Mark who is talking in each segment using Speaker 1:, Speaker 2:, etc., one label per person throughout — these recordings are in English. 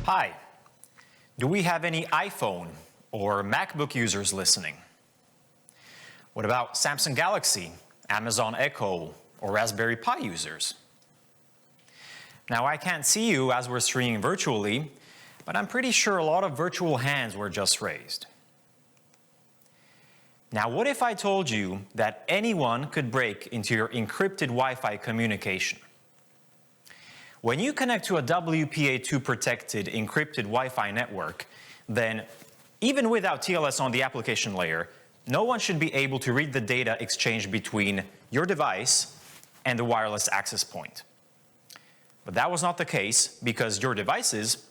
Speaker 1: Hi, do we have any iPhone or MacBook users listening? What about Samsung Galaxy, Amazon Echo, or Raspberry Pi users? Now, I can't see you as we're streaming virtually, but I'm pretty sure a lot of virtual hands were just raised. Now, what if I told you that anyone could break into your encrypted Wi-Fi communication? When you connect to a WPA2 protected encrypted Wi-Fi network, then even without TLS on the application layer, no one should be able to read the data exchanged between your device and the wireless access point. But that was not the case because your devices,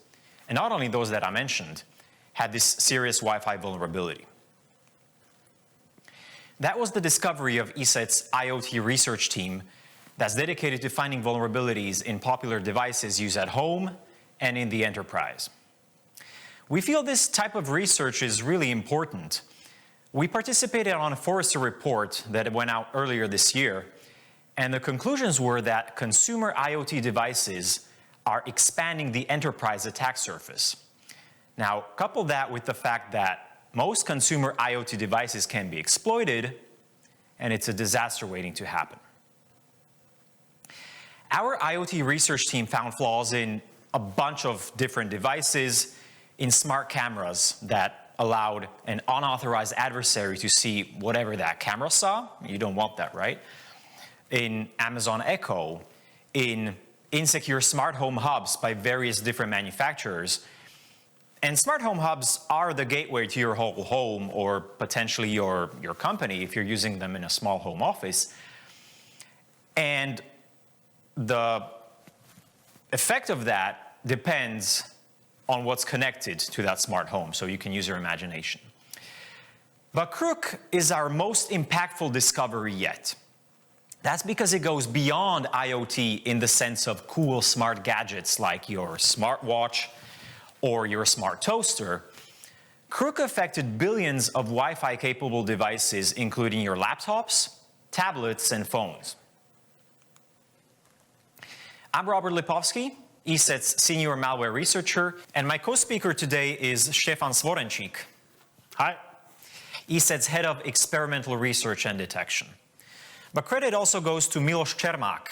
Speaker 1: and not only those that I mentioned, had this serious Wi-Fi vulnerability. That was the discovery of ESET's IoT research team that's dedicated to finding vulnerabilities in popular devices used at home and in the enterprise. We feel this type of research is really important. We participated on a Forrester report that went out earlier this year, and the conclusions were that consumer IoT devices are expanding the enterprise attack surface. Now, couple that with the fact that most consumer IoT devices can be exploited, and it's a disaster waiting to happen. Our IoT research team found flaws in a bunch of different devices, in smart cameras that allowed an unauthorized adversary to see whatever that camera saw. You don't want that, right? In Amazon Echo, in insecure smart home hubs by various different manufacturers. And smart home hubs are the gateway to your whole home or potentially your company if you're using them in a small home office. And the effect of that depends on what's connected to that smart home, so you can use your imagination. But Kr00k is our most impactful discovery yet. That's because it goes beyond IoT in the sense of cool smart gadgets like your smartwatch or your smart toaster. Kr00k affected billions of Wi-Fi capable devices, including your laptops, tablets, and phones. I'm Robert Lipovsky, ESET's senior malware researcher, and my co-speaker today is Stefan Svorencik. Hi. ESET's head of experimental research and detection. But credit also goes to Miloš Čermák,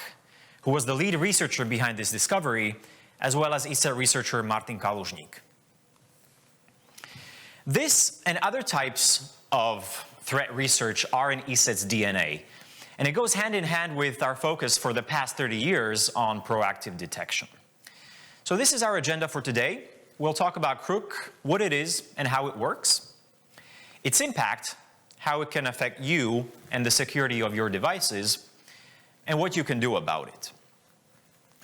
Speaker 1: who was the lead researcher behind this discovery, as well as ESET researcher Martin Kalužník. This and other types of threat research are in ESET's DNA, and it goes hand in hand with our focus for the past 30 years on proactive detection. So this is our agenda for today. We'll talk about Kr00k, what it is and how it works, its impact, how it can affect you and the security of your devices, and what you can do about it.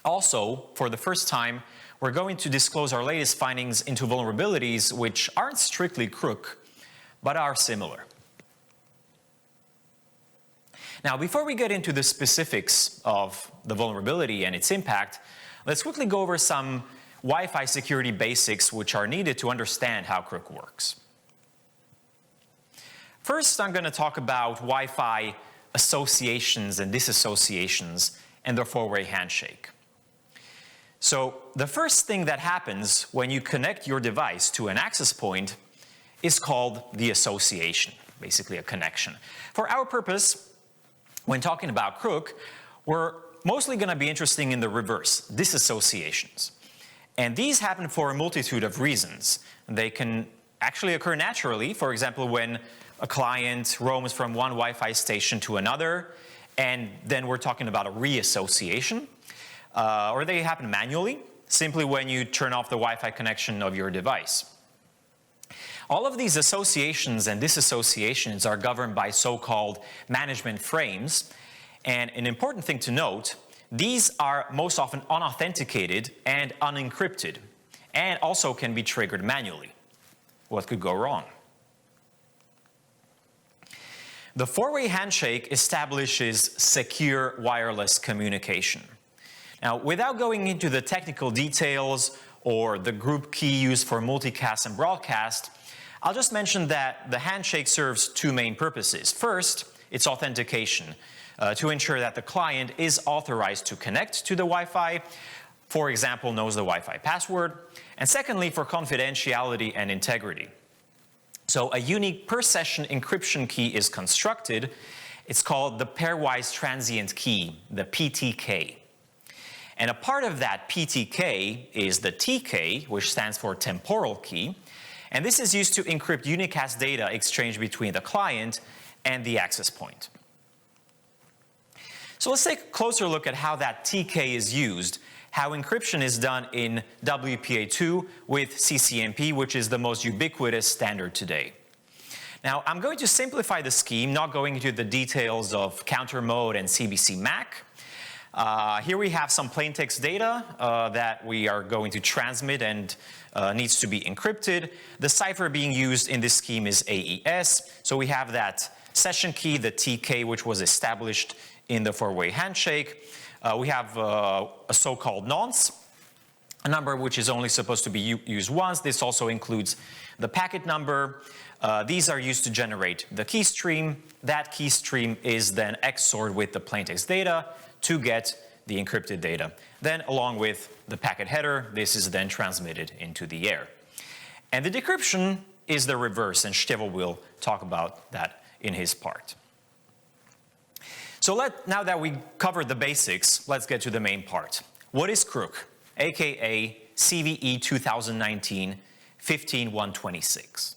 Speaker 1: Also, for the first time, we're going to disclose our latest findings into vulnerabilities which aren't strictly Kr00k, but are similar. Now, before we get into the specifics of the vulnerability and its impact, let's quickly go over some Wi-Fi security basics which are needed to understand how Kr00k works. First, I'm going to talk about Wi-Fi associations and disassociations and their four-way handshake. So the first thing that happens when you connect your device to an access point is called the association, basically a connection. For our purpose, when talking about Kr00k, we're mostly going to be interested in the reverse, disassociations. And these happen for a multitude of reasons. They can actually occur naturally, for example, when a client roams from one Wi-Fi station to another, and then we're talking about a reassociation. Or they happen manually, simply when you turn off the Wi-Fi connection of your device. All of these associations and disassociations are governed by so-called management frames. And an important thing to note, these are most often unauthenticated and unencrypted, and also can be triggered manually. What could go wrong? The four-way handshake establishes secure wireless communication. Now, without going into the technical details or the group key used for multicast and broadcast, I'll just mention that the handshake serves two main purposes. First, it's authentication to ensure that the client is authorized to connect to the Wi-Fi, for example, knows the Wi-Fi password, and secondly, for confidentiality and integrity. So a unique per-session encryption key is constructed. It's called the pairwise transient key, the PTK. And a part of that PTK is the TK, which stands for temporal key, and this is used to encrypt unicast data exchanged between the client and the access point. So let's take a closer look at how that TK is used, how encryption is done in WPA2 with CCNP, which is the most ubiquitous standard today. Now, I'm going to simplify the scheme, not going into the details of counter mode and CBC MAC. Here we have some plaintext data that we are going to transmit and needs to be encrypted. The cipher being used in this scheme is AES. So we have that session key, the TK, which was established in the four-way handshake. We have a so-called nonce, a number which is only supposed to be used once. This also includes the packet number. These are used to generate the key stream. That key stream is then XORed with the plaintext data to get the encrypted data. Then, along with the packet header, this is then transmitted into the air. And the decryption is the reverse, and Stefan will talk about that in his part. So now that we covered the basics, let's get to the main part. What is Kr00k, aka CVE 2019 15126?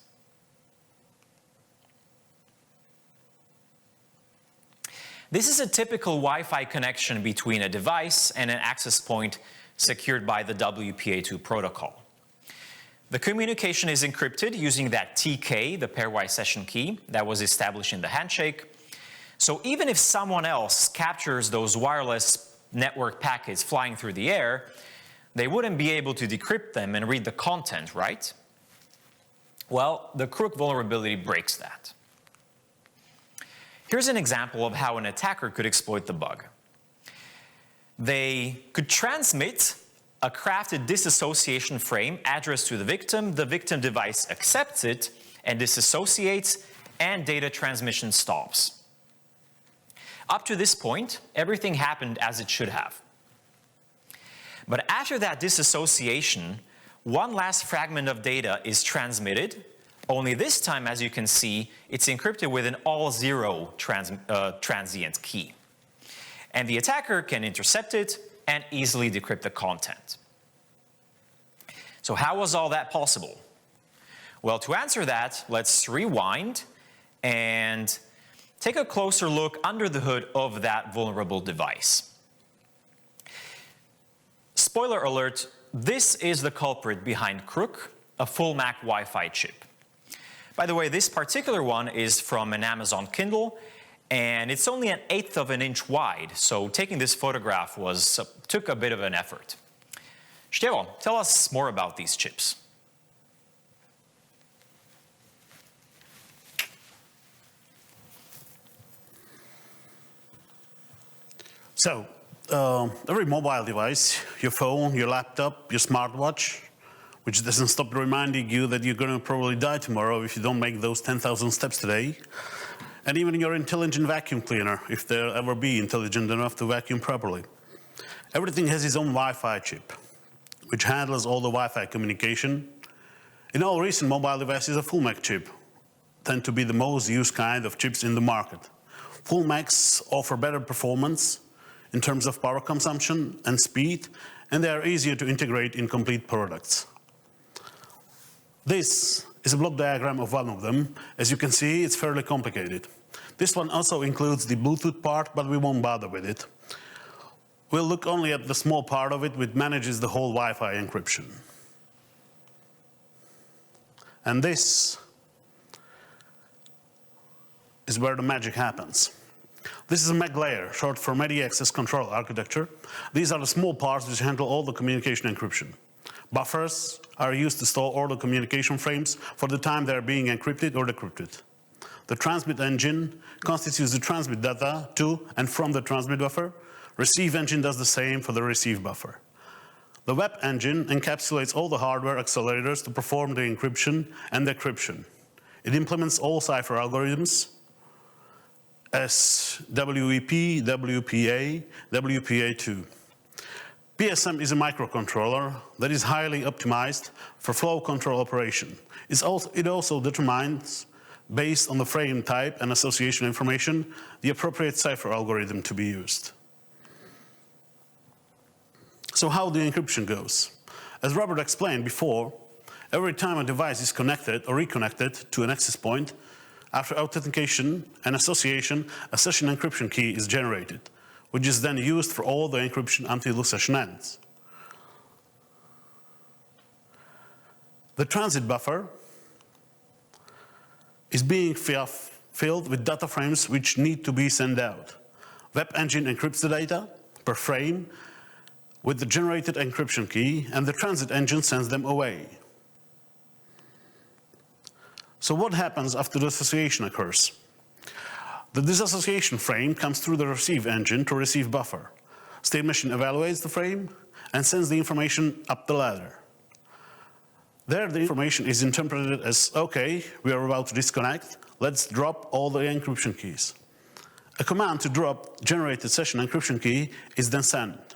Speaker 1: This is a typical Wi-Fi connection between a device and an access point secured by the WPA2 protocol. The communication is encrypted using that TK, the pairwise session key, that was established in the handshake. So even if someone else captures those wireless network packets flying through the air, they wouldn't be able to decrypt them and read the content, right? Well, the Kr00k vulnerability breaks that. Here's an example of how an attacker could exploit the bug. They could transmit a crafted disassociation frame addressed to the victim device accepts it and disassociates, and data transmission stops. Up to this point, everything happened as it should have. But after that disassociation, one last fragment of data is transmitted. Only this time, as you can see, it's encrypted with an all-zero transient key. And the attacker can intercept it and easily decrypt the content. So how was all that possible? Well, to answer that, let's rewind and take a closer look under the hood of that vulnerable device. Spoiler alert, this is the culprit behind Kr00k, a full MAC Wi-Fi chip. By the way, this particular one is from an Amazon Kindle, and it's only 1/8 of an inch wide, so taking this photograph took a bit of an effort. Stefan, tell us more about these chips.
Speaker 2: So, every mobile device, your phone, your laptop, your smartwatch, which doesn't stop reminding you that you're going to probably die tomorrow if you don't make those 10,000 steps today. And even your intelligent vacuum cleaner, if there'll ever be intelligent enough to vacuum properly. Everything has its own Wi-Fi chip, which handles all the Wi-Fi communication. In all recent mobile devices, a full MAC chip tend to be the most used kind of chips in the market. Full MACs offer better performance in terms of power consumption and speed, and they are easier to integrate in complete products. This is a block diagram of one of them. As you can see, it's fairly complicated. This one also includes the Bluetooth part, but we won't bother with it. We'll look only at the small part of it which manages the whole Wi-Fi encryption. And this is where the magic happens. This is a MAC layer, short for Media Access Control Architecture. These are the small parts which handle all the communication encryption. Buffers are used to store all the communication frames for the time they are being encrypted or decrypted. The transmit engine constitutes the transmit data to and from the transmit buffer. Receive engine does the same for the receive buffer. The web engine encapsulates all the hardware accelerators to perform the encryption and decryption. It implements all cipher algorithms as WEP, WPA, WPA2. PSM is a microcontroller that is highly optimized for flow control operation. It also determines, based on the frame type and association information, the appropriate cipher algorithm to be used. So how the encryption goes? As Robert explained before, every time a device is connected or reconnected to an access point, after authentication and association, a session encryption key is generated, which is then used for all the encryption until the session ends. The transit buffer is being filled with data frames which need to be sent out. Web engine encrypts the data per frame with the generated encryption key, and the transit engine sends them away. So what happens after the association occurs? The disassociation frame comes through the receive engine to receive buffer. State machine evaluates the frame and sends the information up the ladder. There the information is interpreted as, okay, we are about to disconnect, let's drop all the encryption keys. A command to drop generated session encryption key is then sent.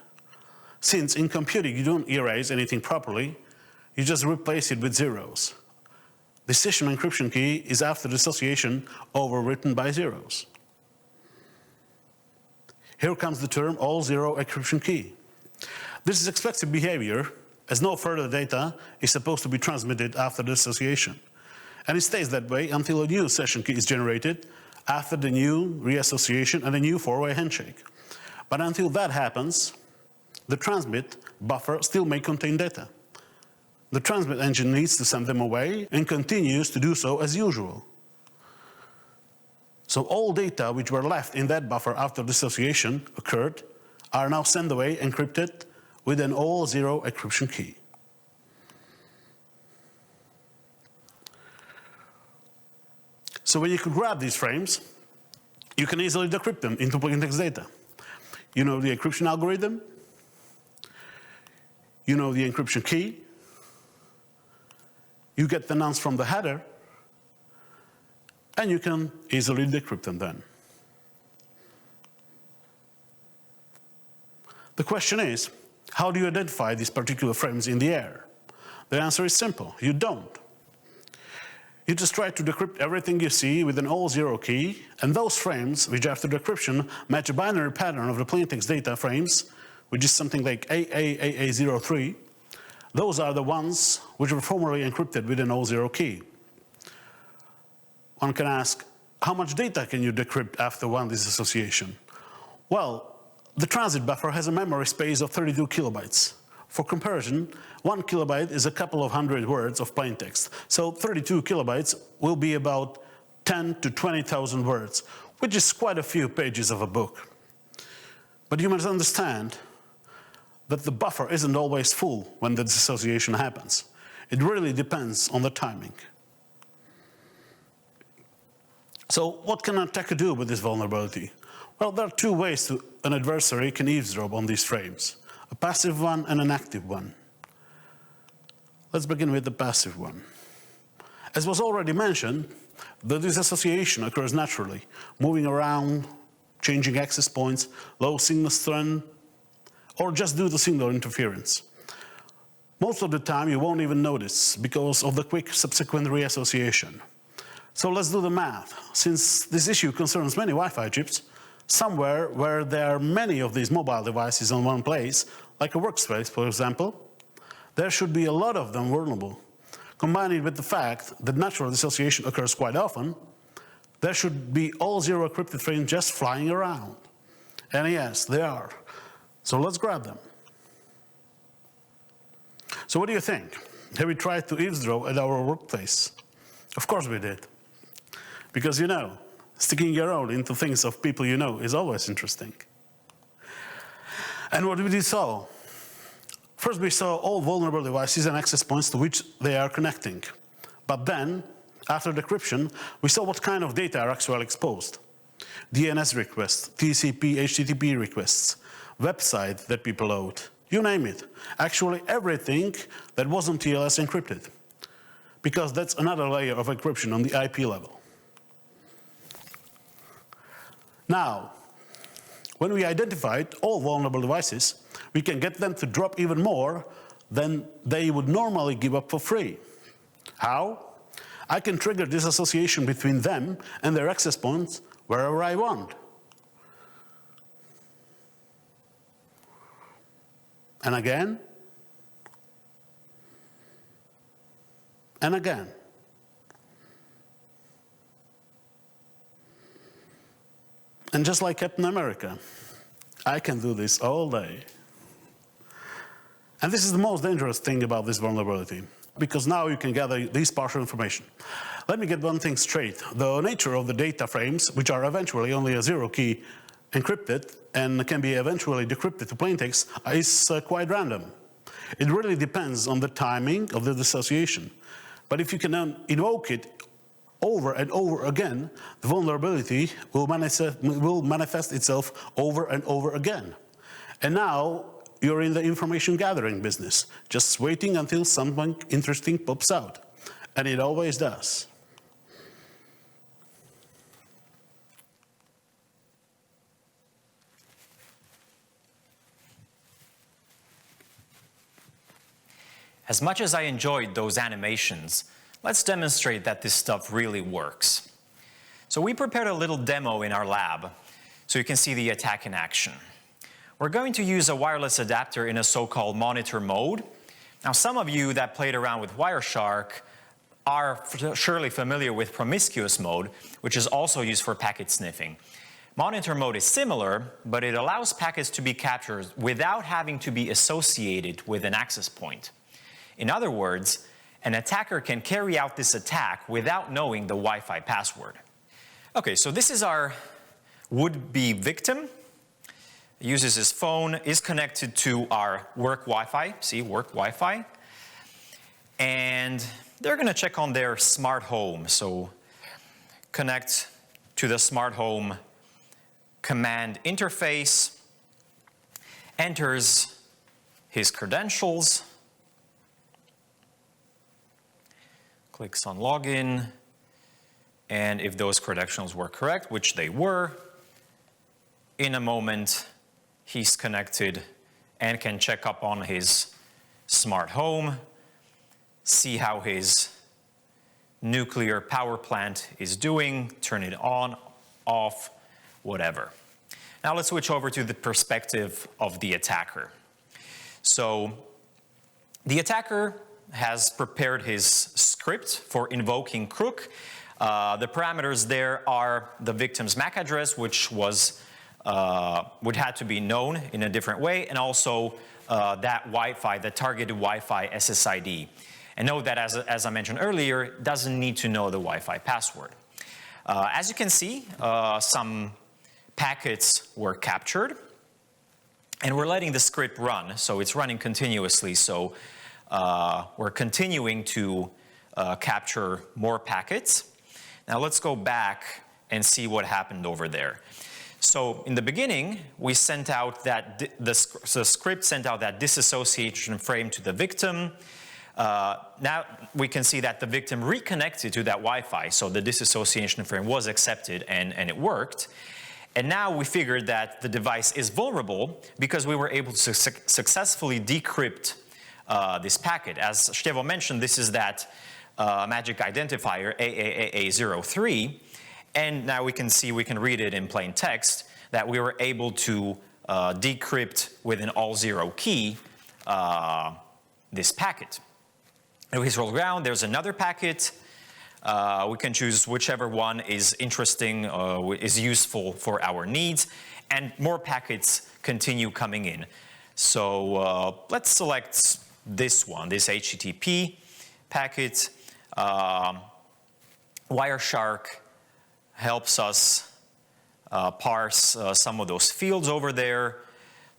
Speaker 2: Since in computing you don't erase anything properly, you just replace it with zeros. The session encryption key is after dissociation overwritten by zeros. Here comes the term all zero encryption key. This is expected behavior, as no further data is supposed to be transmitted after dissociation. And it stays that way until a new session key is generated after the new reassociation and a new four-way handshake. But until that happens, the transmit buffer still may contain data. The transmit engine needs to send them away and continues to do so as usual. So all data which were left in that buffer after dissociation occurred are now sent away encrypted with an all zero encryption key. So when you can grab these frames, you can easily decrypt them into plaintext data. You know the encryption algorithm, you know the encryption key, you get the nonce from the header, and you can easily decrypt them then. The question is, how do you identify these particular frames in the air? The answer is simple, you don't. You just try to decrypt everything you see with an all zero key, and those frames, which after decryption match a binary pattern of the plaintext data frames, which is something like AA03, those are the ones which were formerly encrypted with an all zero key. One can ask, how much data can you decrypt after one disassociation? Well, the transit buffer has a memory space of 32 kilobytes. For comparison, 1 kilobyte is a couple of hundred words of plain text. So 32 kilobytes will be about 10 to 20,000 words, which is quite a few pages of a book. But you must understand that the buffer isn't always full when the dissociation happens. It really depends on the timing. So what can an attacker do with this vulnerability? Well, there are two ways an adversary can eavesdrop on these frames, a passive one and an active one. Let's begin with the passive one. As was already mentioned, the disassociation occurs naturally, moving around, changing access points, low signal strength, or just due to signal interference. Most of the time you won't even notice because of the quick subsequent reassociation. So let's do the math. Since this issue concerns many Wi-Fi chips, somewhere where there are many of these mobile devices in one place, like a workspace, for example, there should be a lot of them vulnerable. Combined with the fact that natural dissociation occurs quite often, there should be all zero encrypted frames just flying around. And yes, they are. So let's grab them. So what do you think? Have we tried to eavesdrop at our workplace? Of course we did. Because you know, sticking your own into things of people you know is always interesting. And what did we saw? First we saw all vulnerable devices and access points to which they are connecting. But then, after decryption, we saw what kind of data are actually exposed. DNS requests, TCP, HTTP requests, website that people load, you name it. Actually everything that wasn't TLS encrypted. Because that's another layer of encryption on the IP level. Now, when we identified all vulnerable devices, we can get them to drop even more than they would normally give up for free. How? I can trigger this association between them and their access points wherever I want. And again, and again. And just like Captain America, I can do this all day. And this is the most dangerous thing about this vulnerability, because now you can gather this partial information. Let me get one thing straight. The nature of the data frames, which are eventually only a zero key encrypted and can be eventually decrypted to plaintext, is quite random. It really depends on the timing of the dissociation. But if you can invoke it over and over again, the vulnerability will manifest itself over and over again. And now you're in the information gathering business, just waiting until something interesting pops out. And it always does.
Speaker 1: As much as I enjoyed those animations, let's demonstrate that this stuff really works. So we prepared a little demo in our lab so you can see the attack in action. We're going to use a wireless adapter in a so-called monitor mode. Now, some of you that played around with Wireshark are surely familiar with promiscuous mode, which is also used for packet sniffing. Monitor mode is similar, but it allows packets to be captured without having to be associated with an access point. In other words, an attacker can carry out this attack without knowing the Wi-Fi password. Okay, so this is our would-be victim. He uses his phone, is connected to our work Wi-Fi, see, work Wi-Fi. And they're going to check on their smart home. So connect to the smart home command interface, enters his credentials, clicks on login, and if those credentials were correct, which they were, in a moment he's connected and can check up on his smart home, see how his nuclear power plant is doing, turn it on, off, whatever. Now let's switch over to the perspective of the attacker. So the attacker has prepared his script for invoking Kr00k. The parameters there are the victim's MAC address, which was would have to be known in a different way, and also that Wi-Fi, the targeted Wi-Fi SSID. And note that, as I mentioned earlier, it doesn't need to know the Wi-Fi password. As you can see, some packets were captured, and we're letting the script run, so it's running continuously. So we're continuing to capture more packets. Now let's go back and see what happened over there. So in the beginning, we sent out that the script sent out that disassociation frame to the victim. Now we can see that the victim reconnected to that Wi-Fi, so the disassociation frame was accepted and it worked. And now we figured that the device is vulnerable because we were able to successfully decrypt this packet. As Stefan mentioned, this is that magic identifier AAAA03. And now we can see, we can read it in plain text, that we were able to decrypt with an all-zero key this packet. If we scroll down, there's another packet. We can choose whichever one is interesting, is useful for our needs, and more packets continue coming in. So let's select this one, this HTTP packet. Wireshark helps us parse some of those fields over there.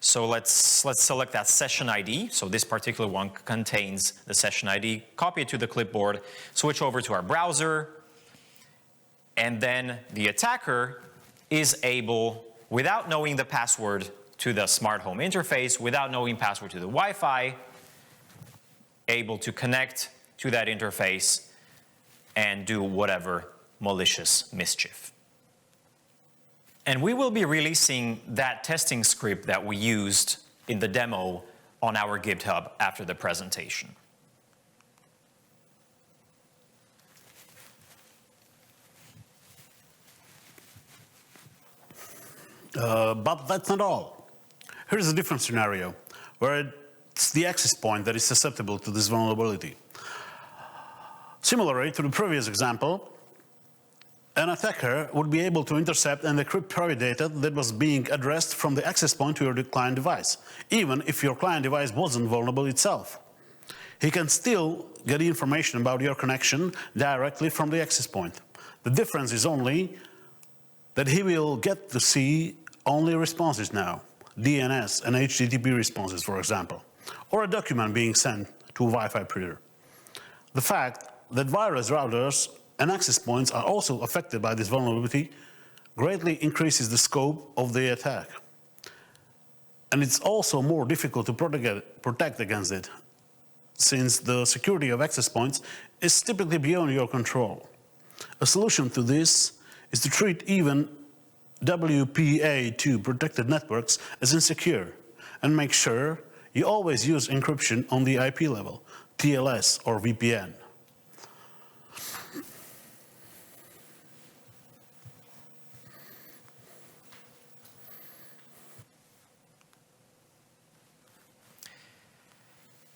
Speaker 1: So let's select that session ID. So this particular one contains the session ID. Copy it to the clipboard, switch over to our browser, and then the attacker is able, without knowing the password to the smart home interface, without knowing password to the Wi-Fi, able to connect to that interface and do whatever malicious mischief. And we will be releasing that testing script that we used in the demo on our GitHub after the presentation.
Speaker 2: But that's not all. Here's a different scenario, where it's the access point that is susceptible to this vulnerability. Similarly to the previous example, an attacker would be able to intercept and decrypt private data that was being addressed from the access point to your client device, even if your client device wasn't vulnerable itself. He can still get information about your connection directly from the access point. The difference is only that he will get to see only responses now, DNS and HTTP responses, for example, or a document being sent to a Wi-Fi printer. The fact that wireless routers and access points are also affected by this vulnerability greatly increases the scope of the attack. And it's also more difficult to protect against it, since the security of access points is typically beyond your control. A solution to this is to treat even WPA2 protected networks as insecure and make sure you always use encryption on the IP level, TLS or VPN.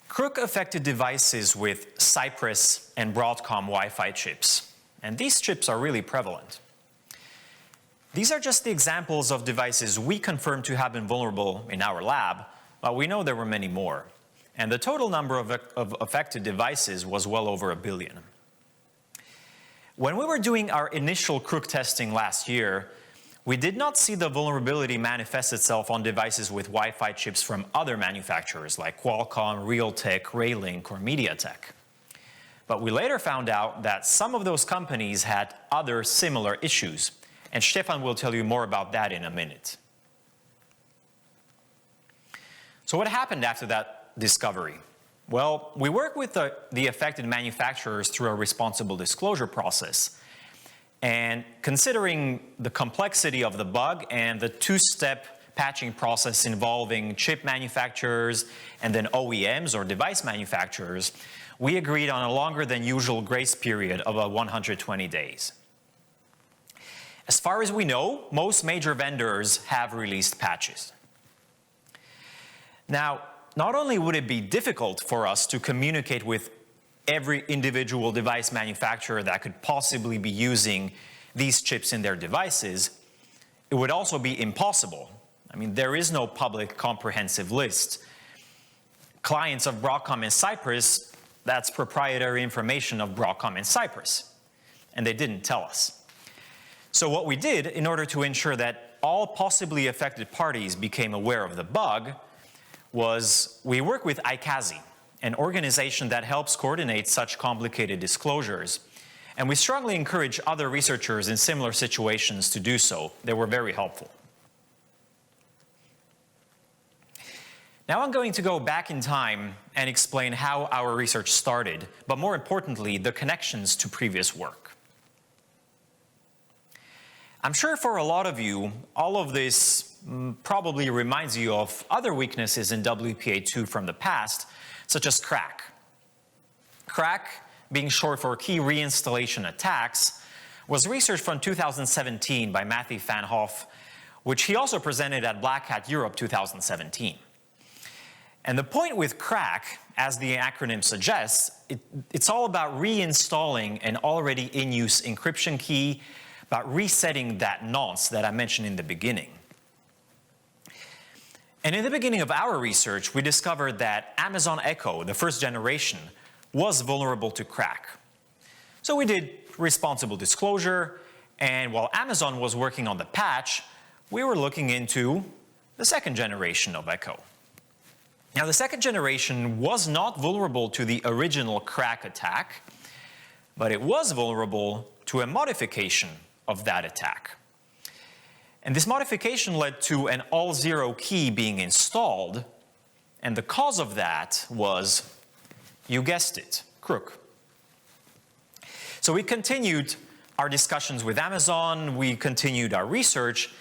Speaker 1: Kr00k affected devices with Cypress and Broadcom Wi-Fi chips, and these chips are really prevalent. These are just the examples of devices we confirmed to have been vulnerable in our lab, but we know there were many more. And the total number of affected devices was well over 1 billion. When we were doing our initial Kr00k testing last year, we did not see the vulnerability manifest itself on devices with Wi-Fi chips from other manufacturers like Qualcomm, Realtek, Raylink, or MediaTek. But we later found out that some of those companies had other similar issues, and Stefan will tell you more about that in a minute. So what happened after that discovery? Well, we worked with the affected manufacturers through a responsible disclosure process. And considering the complexity of the bug and the two-step patching process involving chip manufacturers and then OEMs or device manufacturers, we agreed on a longer than usual grace period of 120 days. As far as we know, most major vendors have released patches. Now, not only would it be difficult for us to communicate with every individual device manufacturer that could possibly be using these chips in their devices, it would also be impossible. I mean, there is no public comprehensive list. Clients of Broadcom and Cypress, that's proprietary information of Broadcom and Cypress, and they didn't tell us. So what we did, in order to ensure that all possibly affected parties became aware of the bug, was we worked with ICASI, an organization that helps coordinate such complicated disclosures. And we strongly encourage other researchers in similar situations to do so. They were very helpful. Now I'm going to go back in time and explain how our research started, but more importantly, the connections to previous work. I'm sure for a lot of you, all of this probably reminds you of other weaknesses in WPA2 from the past, such as crack. Crack, being short for key reinstallation attacks, was research from 2017 by Matthew Van Hoff, which he also presented at Black Hat Europe 2017. And the point with crack, as the acronym suggests, it's all about reinstalling an already in-use encryption key, about resetting that nonce that I mentioned in the beginning. And in the beginning of our research, we discovered that Amazon Echo, the first generation, was vulnerable to crack. So we did responsible disclosure, and while Amazon was working on the patch, we were looking into the second generation of Echo. Now, the second generation was not vulnerable to the original crack attack, but it was vulnerable to a modification of that attack. And this modification led to an all-zero key being installed, and the cause of that was, you guessed it, Kr00k. So we continued our discussions with Amazon, we continued our research,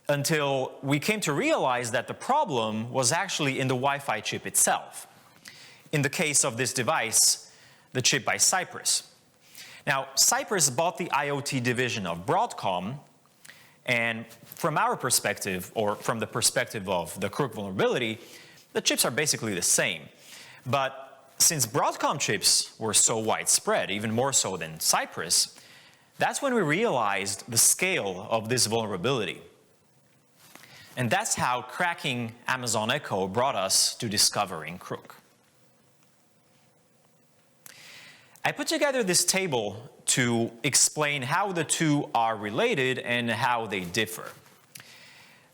Speaker 1: until we came to realize that the problem was actually in the Wi-Fi chip itself. In the case of this device, the chip by Cypress. Now, Cypress bought the IoT division of Broadcom, and from our perspective, or from the perspective of the K00k vulnerability, the chips are basically the same. But since Broadcom chips were so widespread, even more so than Cypress, that's when we realized the scale of this vulnerability. And that's how cracking Amazon Echo brought us to discovering K00k. I put together this table to explain how the two are related and how they differ.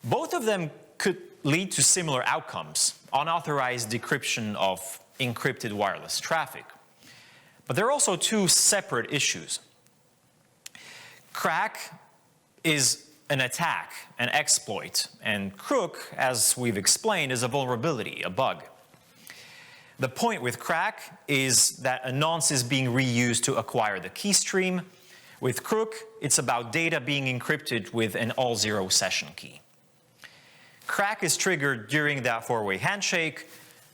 Speaker 1: Both of them could lead to similar outcomes, unauthorized decryption of encrypted wireless traffic. But there are also two separate issues. Crack is an attack, an exploit, and K00k, as we've explained, is a vulnerability, a bug. The point with crack is that a nonce is being reused to acquire the key stream. With K00k, it's about data being encrypted with an all-zero session key. Crack is triggered during that four-way handshake.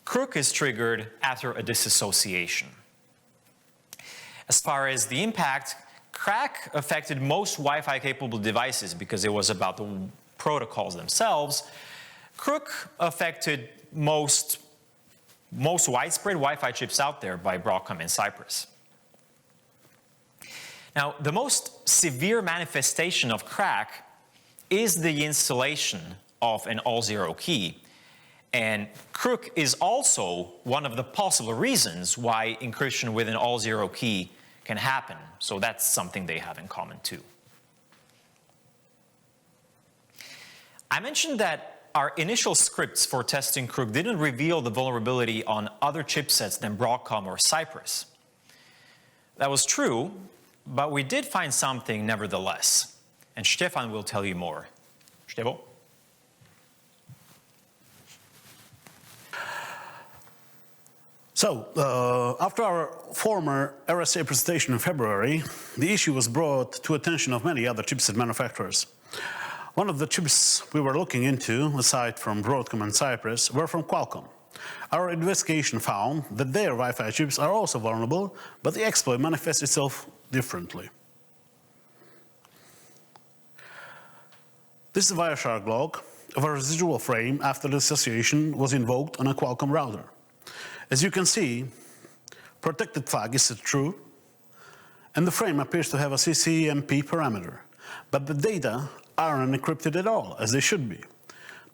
Speaker 1: K00k is triggered after a disassociation. As far as the impact, crack affected most Wi-Fi capable devices because it was about the protocols themselves. K00k affected most widespread Wi-Fi chips out there by Broadcom and Cypress. Now, the most severe manifestation of crack is the installation of an all-zero key. And K00k is also one of the possible reasons why encryption with an all-zero key can happen. So that's something they have in common too. I mentioned that our initial scripts for testing K00k didn't reveal the vulnerability on other chipsets than Broadcom or Cypress. That was true, but we did find something nevertheless. And Stefan will tell you more. Stevo?
Speaker 2: So, after our former RSA presentation in February, the issue was brought to attention of many other chipset manufacturers. One of the chips we were looking into, aside from Broadcom and Cypress, were from Qualcomm. Our investigation found that their Wi-Fi chips are also vulnerable, but the exploit manifests itself differently. This is a Wireshark log of a residual frame after the association was invoked on a Qualcomm router. As you can see, protected flag is set true, and the frame appears to have a CCMP parameter, but the data aren't encrypted at all, as they should be.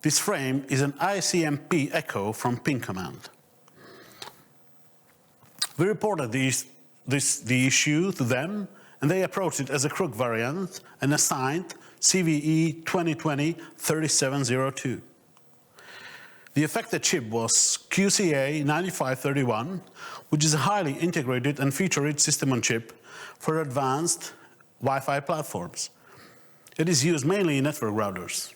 Speaker 2: This frame is an ICMP echo from ping command. We reported the issue to them, and they approached it as a K00k variant and assigned CVE 2020-3702. The affected chip was QCA 9531, which is a highly integrated and feature-rich system-on-chip for advanced Wi-Fi platforms. It is used mainly in network routers.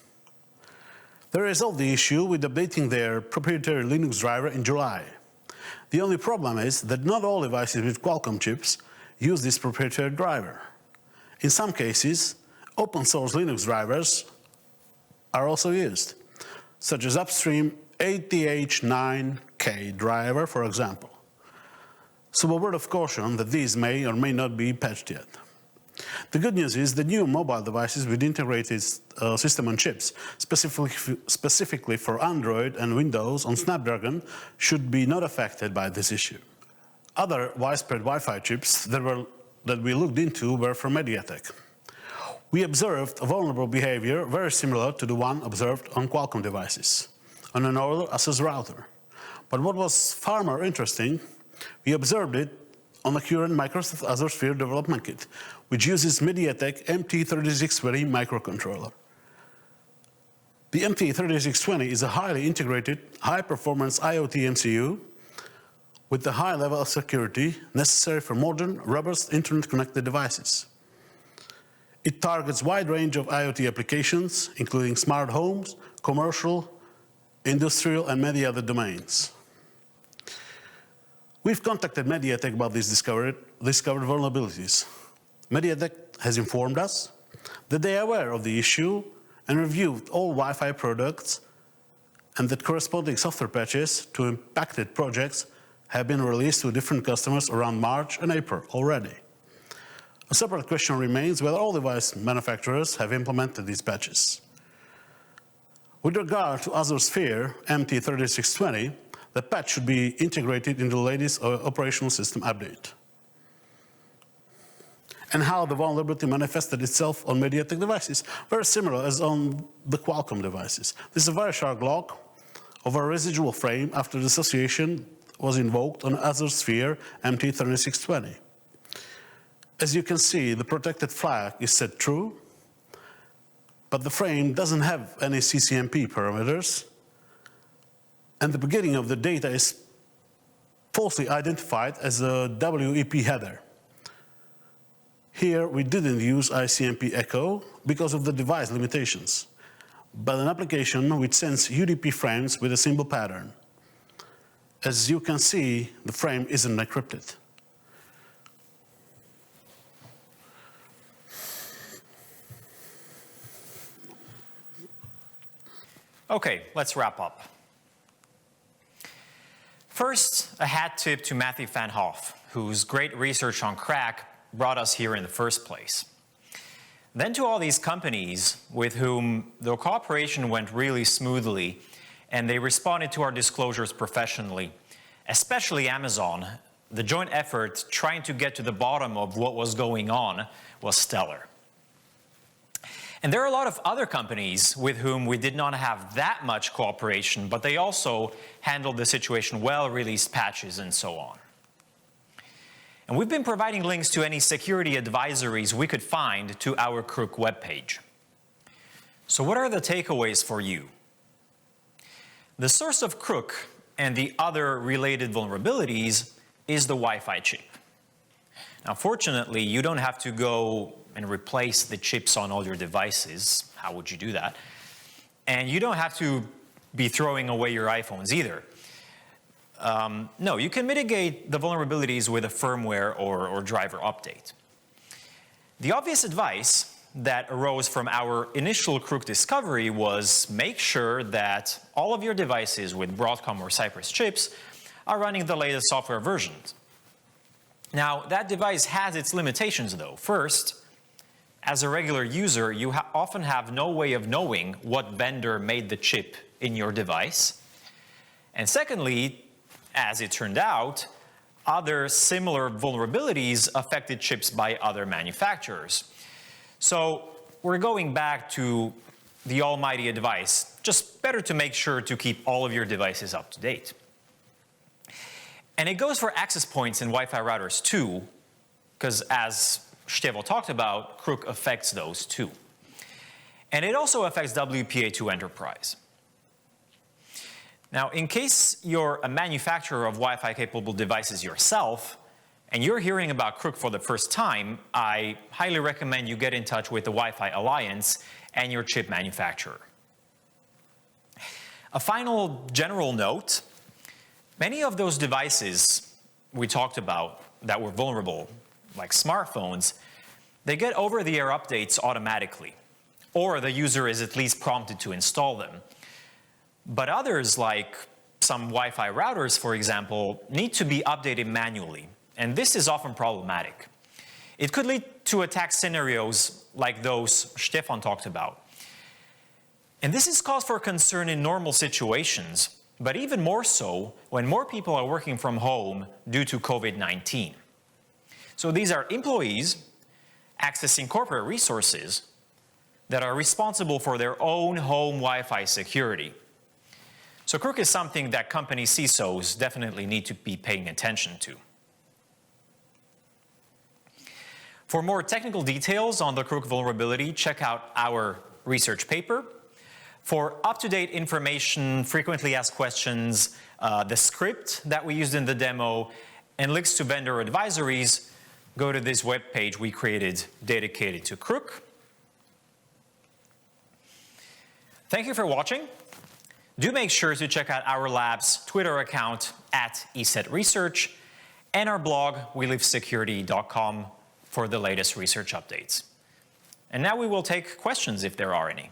Speaker 2: They resolved the issue with updating their proprietary Linux driver in July. The only problem is that not all devices with Qualcomm chips use this proprietary driver. In some cases, open-source Linux drivers are also used, such as upstream ATH9K driver, for example. So a word of caution that these may or may not be patched yet. The good news is that new mobile devices with integrated system on chips, specifically for Android and Windows on Snapdragon, should be not affected by this issue. Other widespread Wi-Fi chips that we looked into were from MediaTek. We observed a vulnerable behavior very similar to the one observed on Qualcomm devices, on an older access router. But what was far more interesting, we observed it on the current Microsoft Azure Sphere development kit, which uses MediaTek MT3620 microcontroller. The MT3620 is a highly integrated, high-performance IoT MCU with the high level of security necessary for modern, robust, internet-connected devices. It targets a wide range of IoT applications, including smart homes, commercial, industrial, and many other domains. We've contacted MediaTek about these discovered vulnerabilities. MediaTek has informed us that they are aware of the issue and reviewed all Wi-Fi products, and that corresponding software patches to impacted projects have been released to different customers around March and April already. A separate question remains whether all device manufacturers have implemented these patches. With regard to Azure Sphere MT3620, the patch should be integrated into the latest operational system update. And how the vulnerability manifested itself on MediaTek devices, very similar as on the Qualcomm devices. This is a Wireshark log of a residual frame after the association was invoked on Azure Sphere MT3620. As you can see, the protected flag is set true, but the frame doesn't have any CCMP parameters, and the beginning of the data is falsely identified as a WEP header. Here, we didn't use ICMP echo because of the device limitations, but an application which sends UDP frames with a symbol pattern. As you can see, the frame isn't encrypted.
Speaker 1: Okay, let's wrap up. First, a hat tip to Matthew van Hoff, whose great research on crack brought us here in the first place. Then to all these companies with whom the cooperation went really smoothly and they responded to our disclosures professionally, especially Amazon. The joint effort trying to get to the bottom of what was going on was stellar. And there are a lot of other companies with whom we did not have that much cooperation, but they also handled the situation well, released patches and so on. And we've been providing links to any security advisories we could find to our Kr00k webpage. So what are the takeaways for you? The source of Kr00k and the other related vulnerabilities is the Wi-Fi chip. Now, fortunately, you don't have to go and replace the chips on all your devices. How would you do that? And you don't have to be throwing away your iPhones either. No, you can mitigate the vulnerabilities with a firmware or driver update. The obvious advice that arose from our initial Kr00k discovery was make sure that all of your devices with Broadcom or Cypress chips are running the latest software versions. Now, that device has its limitations though. First, as a regular user, you often have no way of knowing what vendor made the chip in your device. And secondly, as it turned out, other similar vulnerabilities affected chips by other manufacturers. So we're going back to the almighty advice, just better to make sure to keep all of your devices up to date. And it goes for access points and Wi-Fi routers too, because as Stefan talked about, Kr00k affects those too. And it also affects WPA2 Enterprise. Now, in case you're a manufacturer of Wi-Fi capable devices yourself, and you're hearing about Kr00k for the first time, I highly recommend you get in touch with the Wi-Fi Alliance and your chip manufacturer. A final general note, many of those devices we talked about that were vulnerable, like smartphones, they get over-the-air updates automatically, or the user is at least prompted to install them. But others, like some Wi-Fi routers, for example, need to be updated manually, and this is often problematic. It could lead to attack scenarios like those Stefan talked about. And this is cause for concern in normal situations, but even more so when more people are working from home due to COVID-19. So these are employees accessing corporate resources that are responsible for their own home Wi-Fi security. So Kr00k is something that company CISOs definitely need to be paying attention to. For more technical details on the Kr00k vulnerability, check out our research paper. For up-to-date information, frequently asked questions, the script that we used in the demo, and links to vendor advisories, go to this web page we created dedicated to Kr00k. Thank you for watching. Do make sure to check out our lab's Twitter account @ESETResearch and our blog, welivesecurity.com, for the latest research updates. And now we will take questions if there are any.